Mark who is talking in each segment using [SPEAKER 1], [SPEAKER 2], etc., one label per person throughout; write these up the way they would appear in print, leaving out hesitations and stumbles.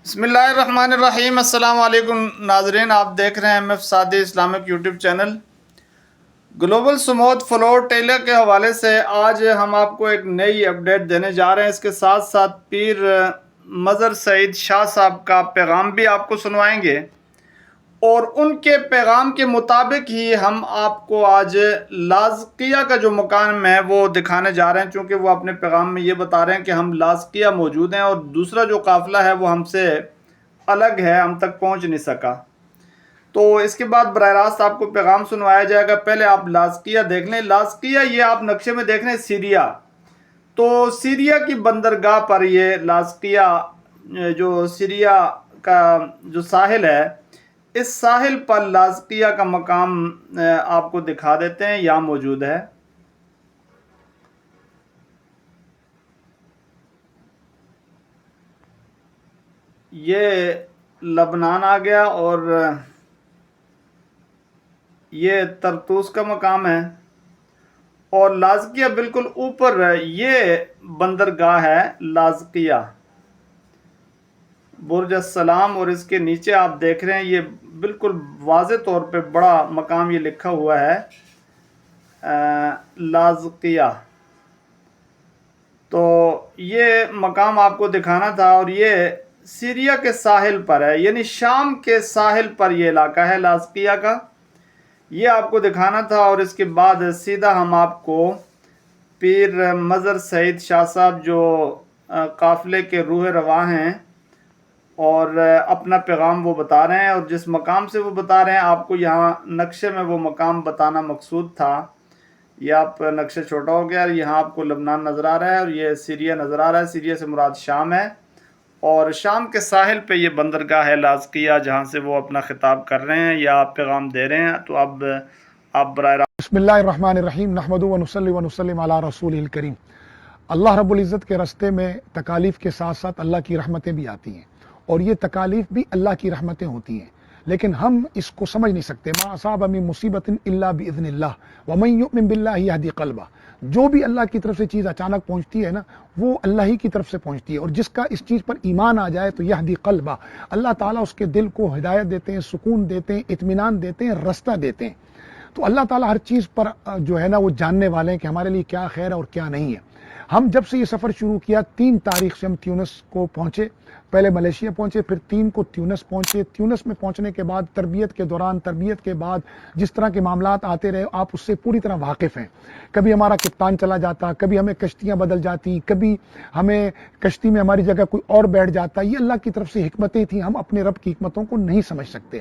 [SPEAKER 1] بسم اللہ الرحمن الرحیم۔ السلام علیکم ناظرین، آپ دیکھ رہے ہیں M F Saadi Islamic YouTube channel. Global سمود فلور ٹیلر کے حوالے سے آج ہم آپ کو ایک نئی اپڈیٹ دینے جا رہے ہیں۔ اس کے ساتھ ساتھ پیر مظہر سعید شاہ صاحب کا پیغام بھی آپ کو سنوائیں گے، اور ان کے پیغام کے مطابق ہی ہم آپ کو آج لاذقیہ کا جو مقام ہے وہ دکھانے جا رہے ہیں، چونکہ وہ اپنے پیغام میں یہ بتا رہے ہیں کہ ہم لاذقیہ موجود ہیں اور دوسرا جو قافلہ ہے وہ ہم سے الگ ہے، ہم تک پہنچ نہیں سکا۔ تو اس کے بعد براہ راست آپ کو پیغام سنوایا جائے گا۔ پہلے آپ لاذقیہ دیکھ لیں۔ لاذقیہ یہ آپ نقشے میں دیکھ لیں، سیریا، تو سیریا کی بندرگاہ پر یہ لاذقیہ جو سیریا کا جو ساحل ہے، اس ساحل پر لاذقیہ کا مقام آپ کو دکھا دیتے ہیں، یہاں موجود ہے۔ یہ لبنان آ گیا اور یہ طرطوس کا مقام ہے، اور لاذقیہ بالکل اوپر یہ بندرگاہ ہے لاذقیہ، برج السلام، اور اس کے نیچے آپ دیکھ رہے ہیں یہ بالکل واضح طور پہ بڑا مقام یہ لکھا ہوا ہے لاذقیہ۔ تو یہ مقام آپ کو دکھانا تھا، اور یہ سیریا کے ساحل پر ہے، یعنی شام کے ساحل پر یہ علاقہ ہے لاذقیہ کا، یہ آپ کو دکھانا تھا۔ اور اس کے بعد سیدھا ہم آپ کو پیر مظہر سعید شاہ صاحب جو قافلے کے روح رواں ہیں اور اپنا پیغام وہ بتا رہے ہیں، اور جس مقام سے وہ بتا رہے ہیں آپ کو یہاں نقشے میں وہ مقام بتانا مقصود تھا۔ یہ آپ نقشہ چھوٹا ہو گیا، یہاں آپ کو لبنان نظر آ رہا ہے اور یہ سیریا نظر آ رہا ہے۔ سیریا سے مراد شام ہے، اور شام کے ساحل پہ یہ بندرگاہ ہے لاذقیہ، جہاں سے وہ اپنا خطاب کر رہے ہیں یا پیغام دے رہے ہیں۔ تو اب آپ براہ راست
[SPEAKER 2] بسم اللہ الرحمن الرحیم، نحمدہ ونصلی ونسلم علی رسولہ الکریم۔ اللہ رب العزت کے راستے میں تکالیف کے ساتھ ساتھ اللہ کی رحمتیں بھی آتی ہیں، اور یہ تکالیف بھی اللہ کی رحمتیں ہوتی ہیں، لیکن ہم اس کو سمجھ نہیں سکتے۔ ما اصاب من مصیبت الا باذن اللہ ومن یؤمن باللہ یہدی قلبہ۔ جو بھی اللہ کی طرف سے چیز اچانک پہنچتی ہے نا، وہ اللہ ہی کی طرف سے پہنچتی ہے، اور جس کا اس چیز پر ایمان آ جائے تو یہدی قلبہ، اللہ تعالیٰ اس کے دل کو ہدایت دیتے ہیں، سکون دیتے ہیں، اطمینان دیتے ہیں، رستہ دیتے ہیں۔ تو اللہ تعالیٰ ہر چیز پر جو ہے نا وہ جاننے والے ہیں کہ ہمارے لیے کیا خیر ہے اور کیا نہیں ہے۔ ہم جب سے یہ سفر شروع کیا 3 تاریخ سے ہم تیونس کو پہنچے، پہلے ملیشیا پہنچے، پھر 3 کو تیونس پہنچے۔ تیونس میں پہنچنے کے بعد تربیت کے دوران، تربیت کے بعد جس طرح کے معاملات آتے رہے آپ اس سے پوری طرح واقف ہیں۔ کبھی ہمارا کپتان چلا جاتا، کبھی ہمیں کشتیاں بدل جاتی، کبھی ہمیں کشتی میں ہماری جگہ کوئی اور بیٹھ جاتا۔ یہ اللہ کی طرف سے حکمتیں تھیں، ہم اپنے رب کی حکمتوں کو نہیں سمجھ سکتے۔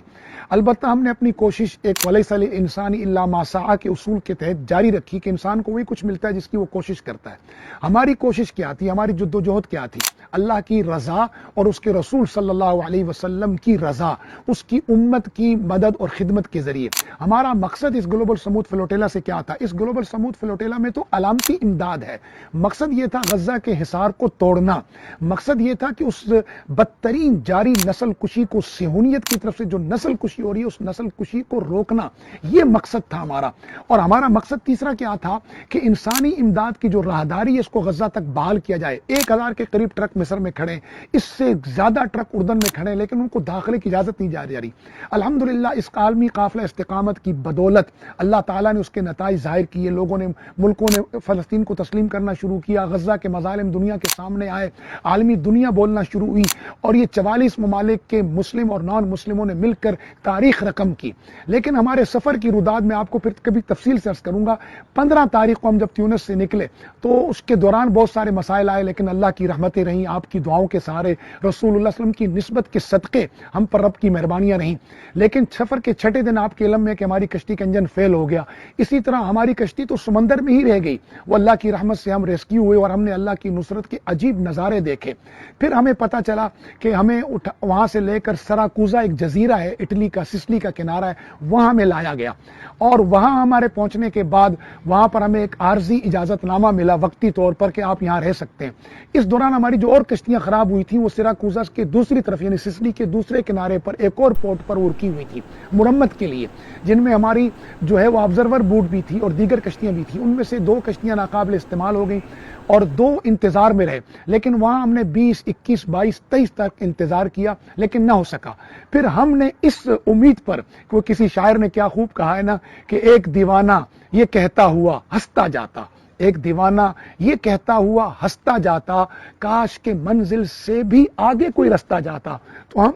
[SPEAKER 2] البتہ ہم نے اپنی کوشش ایک ولیس للانسان الا ما سعی کے اصول کے تحت جاری رکھی کہ انسان کو وہی کچھ ملتا ہے جس کی وہ کوشش کرتا ہے۔ ہماری کوشش کیا تھی، ہماری جدوجہد کیا تھی؟ اللہ کی رضا اور اس کے رسول صلی اللہ علیہ وسلم کی رضا، اس کی امت کی مدد اور خدمت کے ذریعے۔ ہمارا مقصد اس گلوبل سمود فلوٹیلا سے کیا تھا؟ اس گلوبل سمود فلوٹیلا میں تو علامتی امداد ہے۔ مقصد یہ تھا غزہ کے حصار کو توڑنا، مقصد یہ تھا کہ اس بدترین جاری نسل کشی کو، صہیونیت کی طرف سے جو نسل کشی ہو رہی ہے اس نسل کشی کو روکنا، یہ مقصد تھا ہمارا۔ اور ہمارا مقصد تیسرا کیا تھا کہ انسانی امداد کی جو راہداری ہے اس کو غزہ تک بحال کیا جائے۔ 1000 کے قریب ٹرک مصر میں کھڑے، اس سے زیادہ ٹرک اردن میں کھڑے، لیکن ان کو داخلے کی اجازت نہیں جا رہی۔ الحمدللہ اس عالمی قافلہ استقامت کی بدولت اللہ تعالیٰ نے اس کے نتائج ظاہر کیے، لوگوں نے، ملکوں نے فلسطین کو تسلیم کرنا شروع کیا، غزہ کے مظالم دنیا کے سامنے آئے، عالمی دنیا بولنا شروع ہوئی، اور یہ 44 ممالک کے مسلم اور نان مسلموں نے مل کر تاریخ رقم کی۔ لیکن ہمارے سفر کی روداد میں آپ کو پھر کبھی تفصیل سے عرض کروں گا۔ 15 تاریخ کو ہم جب تیونس سے نکلے تو اس کے دوران بہت سارے مسائل آئے، لیکن اللہ کی رحمتیں رہیں، آپ کی دعاؤں کے سہارے، رسول اللہ صلی اللہ علیہ وسلم کی نسبت کے صدقے ہم پر رب کی مہربانیاں رہیں۔ لیکن سفر کے 6 دن آپ کے علم میں کہ ہماری کشتی کا انجن فیل ہو گیا، اسی طرح ہماری کشتی تو سمندر میں ہی رہ گئی۔ وہ اللہ کی رحمت سے ہم ریسکیو ہوئے اور ہم نے اللہ کی نصرت کے عجیب نظارے دیکھے۔ پھر ہمیں پتہ چلا کہ ہمیں وہاں سے لے کر سراکوزا، ایک جزیرہ ہے اٹلی کا، سسلی کا کنارہ ہے، وہاں ہمیں لایا گیا، اور وہاں ہمارے پہنچنے کے بعد وہاں پر ہمیں ایک عارضی اجازت نامہ ملا وقتی طور پر کہ آپ یہاں رہ سکتے ہیں۔ اس دوران ہماری جو اور کشتیاں خراب ہوئی تھیں وہ صرف سیراکوزا کے دوسری طرف یعنی سسلی کے دوسرے کنارے پر ایک اور پورٹ پر وہ رکی ہوئی تھی مرمت کے لیے، جن میں ہماری جو ہے وہ آبزرور بوٹ بھی تھی اور دیگر کشتیاں بھی تھیں۔ ان میں سے 2 کشتیاں ناقابل استعمال ہو گئیں اور 2 انتظار میں رہے، لیکن وہاں ہم نے 20، 21، 22، 23 تک انتظار کیا لیکن نہ ہو سکا۔ پھر ہم نے اس امید پر کہ کسی شاعر نے کیا خوب کہا ہے نا کہ ایک دیوانہ یہ کہتا ہوا ہنستا جاتا، ایک دیوانہ یہ کہتا ہوا ہنستا جاتا، کاش کے منزل سے بھی آگے کوئی رستہ جاتا۔ تو ہم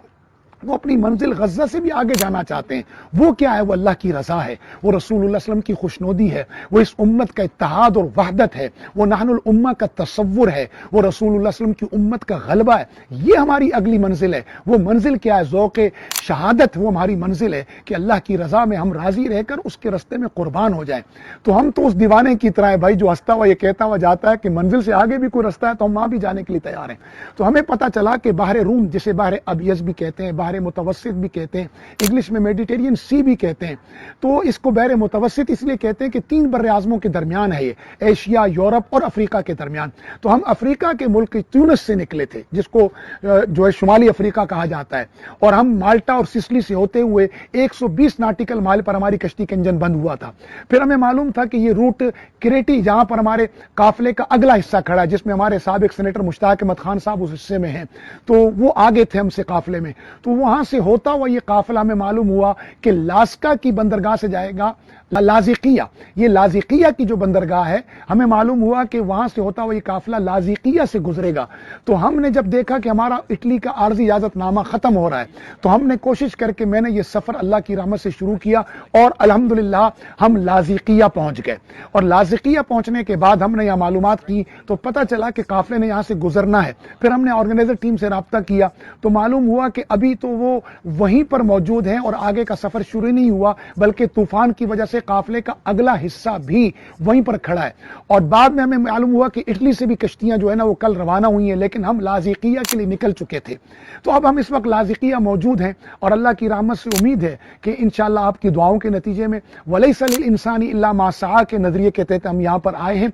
[SPEAKER 2] وہ اپنی منزل غزہ سے بھی آگے جانا چاہتے ہیں۔ وہ کیا ہے؟ وہ اللہ کی رضا ہے، وہ رسول اللہ صلی اللہ علیہ وسلم کی خوشنودی ہے، وہ اس امت کا اتحاد اور وحدت ہے، وہ نحن الامہ کا تصور ہے، وہ رسول اللہ صلی اللہ علیہ وسلم کی امت کا غلبہ ہے۔ یہ ہماری اگلی منزل ہے۔ وہ منزل کیا ہے؟ ذوق شہادت۔ وہ ہماری منزل ہے کہ اللہ کی رضا میں ہم راضی رہ کر اس کے رستے میں قربان ہو جائیں۔ تو ہم تو اس دیوانے کی طرح ہے بھائی جو ہنستا ہوا یہ کہتا ہوا جاتا ہے کہ منزل سے آگے بھی کوئی رستہ ہے تو ہم وہاں بھی جانے کے لیے تیار ہیں۔ تو ہمیں پتہ چلا کہ بحر روم، جسے بحر ابیض بھی کہتے ہیں، بحر متوسط بھی کہتے ہیں، انگلش میں میڈیٹرین سی بھی کہتے ہیں، تو اس کو بحر متوسط اس لیے کہتے ہیں کہ 3 بر اعظموں کے درمیان ہے، یہ ایشیا، یورپ اور افریقہ کے درمیان۔ تو ہم افریقہ کے ملک تیونس سے نکلے تھے، جس کو جو ہے شمالی افریقہ کہا جاتا ہے، اور ہم مالٹا اور سسلی سے ہوتے ہوئے 120 ناٹیکل مائل پر ہماری کشتی کا انجن بند ہوا تھا۔ پھر ہمیں معلوم تھا کہ یہ روٹ کریٹی، جہاں پر ہمارے قافلے کا اگلا حصہ کھڑا ہے، جس میں ہمارے سابق سینیٹر مشتاق احمد خان صاحب اس حصے میں ہیں، تو وہ آگے تھے ہم سے قافلے میں۔ تو وہاں سے ہوتا ہوا یہ قافلہ ہمیں معلوم ہوا کہ لاسکا کی بندرگاہ سے جائے گا لازقیہ، یہ لازقیہ کی جو بندرگاہ ہے، ہمیں معلوم ہوا کہ وہاں سے ہوتا ہوا یہ قافلہ لازقیہ سے گزرے گا۔ تو ہم نے جب دیکھا کہ ہمارا اٹلی کا عارضی اجازت نامہ ختم ہو رہا ہے، تو ہم نے کوشش کر کے میں نے یہ سفر اللہ کی رحمت سے شروع کیا اور الحمدللہ ہم لازقیہ پہنچ گئے۔ اور لازقیہ پہنچنے کے بعد ہم نے یہاں معلومات کی تو پتہ چلا کہ قافلے نے یہاں سے گزرنا ہے۔ پھر ہم نے آرگنائزر ٹیم سے رابطہ کیا تو معلوم ہوا کہ ابھی تو وہ وہیں پر موجود ہیں اور آگے کا سفر شروع نہیں ہوا، بلکہ طوفان کی وجہ سے قافلے کا اگلا حصہ بھی وہیں پر کھڑا ہے۔ اور بعد میں ہمیں معلوم ہوا کہ اٹلی سے بھی کشتیاں جو ہے نا وہ کل روانہ ہوئی ہیں، لیکن ہم لازقیہ کے لیے نکل چکے تھے۔ تو اب ہم اس وقت لازقیہ موجود ہیں اور اللہ کی رحمت سے امید ہے کہ انشاءاللہ آپ کی دعاؤں کے نتیجے میں وَلَيْسَ لِلْإِنسَانِ إِلَّا مَا سَعَىٰ کے نظریے کے تحت ہم یہاں پر آئے ہیں۔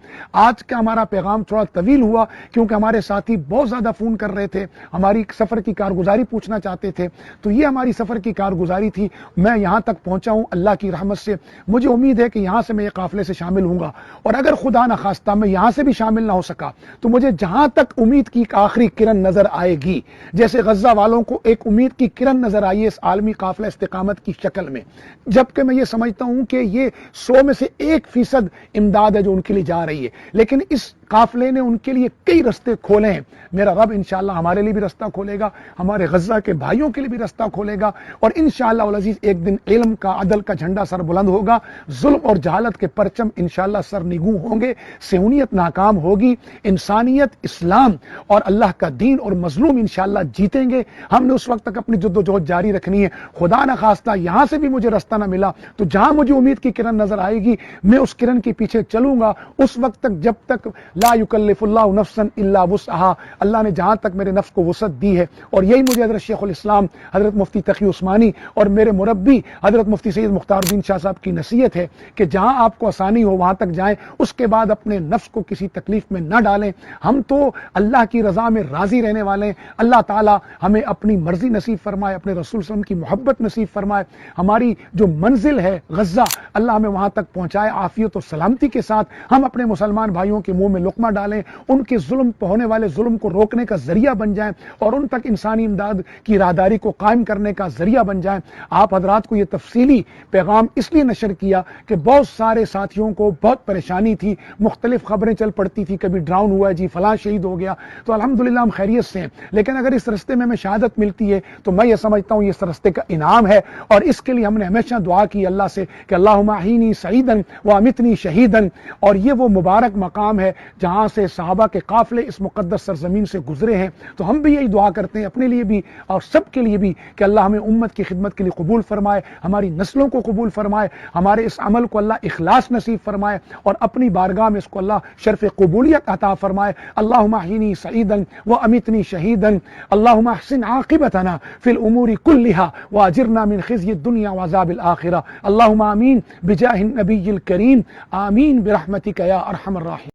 [SPEAKER 2] آج کا ہمارا پیغام تھوڑا طویل ہوا کیونکہ ہمارے ساتھی بہت زیادہ فون کر رہے تھے، ہماری سفر کی کارگزاری پوچھنا چاہتے تھے، تو یہ ہماری سفر کی کارگزاری تھی۔ میں یہاں تک پہنچا ہوں اللہ کی رحمت سے، مجھے امید ہے کہ یہاں سے میں یہ قافلے سے شامل ہوں گا، اور اگر خدا نخواستہ میں یہاں سے بھی شامل نہ ہو سکا تو مجھے جہاں تک امید کی ایک آخری کرن نظر آئے گی، جیسے غزہ والوں کو ایک امید کی کرن نظر آئی ہے اس عالمی قافلہ استقامت کی شکل میں، جبکہ میں یہ سمجھتا ہوں کہ یہ 100 میں سے 1% امداد ہے جو ان کے لیے جا رہی ہے، لیکن اس قافلے نے ان کے لیے کئی رستے کھولے ہیں۔ میرا رب انشاءاللہ ہمارے لیے بھی رستہ کھولے گا، ہمارے غزہ کے بھائیوں کے لیے بھی رستہ کھولے گا، اور انشاءاللہ العزیز ایک دن علم کا، عدل کا جھنڈا سر بلند ہوگا، ظلم اور جہالت کے پرچم انشاءاللہ سر نگوں ہوں گے، صہیونیت ناکام ہوگی، انسانیت، اسلام اور اللہ کا دین اور مظلوم انشاءاللہ جیتیں گے۔ ہم نے اس وقت تک اپنی جدوجہد جاری رکھنی ہے۔ خدا نہ خواستہ یہاں سے بھی مجھے رستہ نہ ملا تو جہاں مجھے امید کی کرن نظر آئے گی میں اس کرن کے پیچھے چلوں گا، اس وقت تک جب تک لا یکلف اللہ نفسا الا وسعہا، اللہ نے جہاں تک میرے نفس کو وسعت دی ہے، اور یہی مجھے حضرت شیخ الاسلام حضرت مفتی تقی عثمانی اور میرے مربی حضرت مفتی سید مختار الدین شاہ صاحب کی نصیحت ہے کہ جہاں آپ کو آسانی ہو وہاں تک جائیں، اس کے بعد اپنے نفس کو کسی تکلیف میں نہ ڈالیں۔ ہم تو اللہ کی رضا میں راضی رہنے والے ہیں۔ اللہ تعالی ہمیں اپنی مرضی نصیب فرمائے، اپنے رسول صلی اللہ علیہ وسلم کی محبت نصیب فرمائے، ہماری جو منزل ہے غزہ اللہ ہمیں وہاں تک پہنچائے عافیت و سلامتی کے ساتھ، ہم اپنے مسلمان بھائیوں کے منہ میں لقمہ ڈالیں، ان کے ظلم پہ ہونے والے ظلم کو روکنے کا ذریعہ بن جائیں اور ان تک انسانی امداد کی راہداری کو قائم کرنے کا ذریعہ بن جائیں۔ آپ حضرات کو یہ تفصیلی پیغام اس لیے نشر کیا کہ بہت سارے ساتھیوں کو بہت پریشانی تھی، مختلف خبریں چل پڑتی تھی، کبھی ڈراؤن ہوا ہے جی فلاں شہید ہو گیا، تو الحمدللہ ہم خیریت سے ہیں، لیکن اگر اس رستے میں ہمیں شہادت ملتی ہے تو میں یہ سمجھتا ہوں یہ اس رستے کا انعام ہے، اور اس کے لیے ہم نے ہمیشہ دعا کی اللہ سے کہ اللہم احینی سعیدا وامتنی شہیدا، اور یہ وہ مبارک مقام ہے جہاں سے صحابہ کے قافلے اس مقدس سرزمین سے گزرے ہیں۔ تو ہم بھی یہی دعا کرتے ہیں اپنے لیے بھی اور سب کے لیے بھی کہ اللہ ہمیں امت کی خدمت کے لیے قبول فرمائے، ہماری نسلوں کو قبول فرمائے، ہمارے اس عمل کو اللہ اخلاص نصیب فرمائے اور اپنی بارگاہ میں اس کو اللہ شرف قبولیت عطا فرمائے۔ اللہم احینی سعیدا وامتنی شہیدا، اللہم احسن عاقبتنا فی الامور کلہا واجرنا من خزی الدنیا وعذاب الآخرہ، اللہم آمین بجاہ النبی الکریم، آمین برحمتک یا ارحم الراحمین۔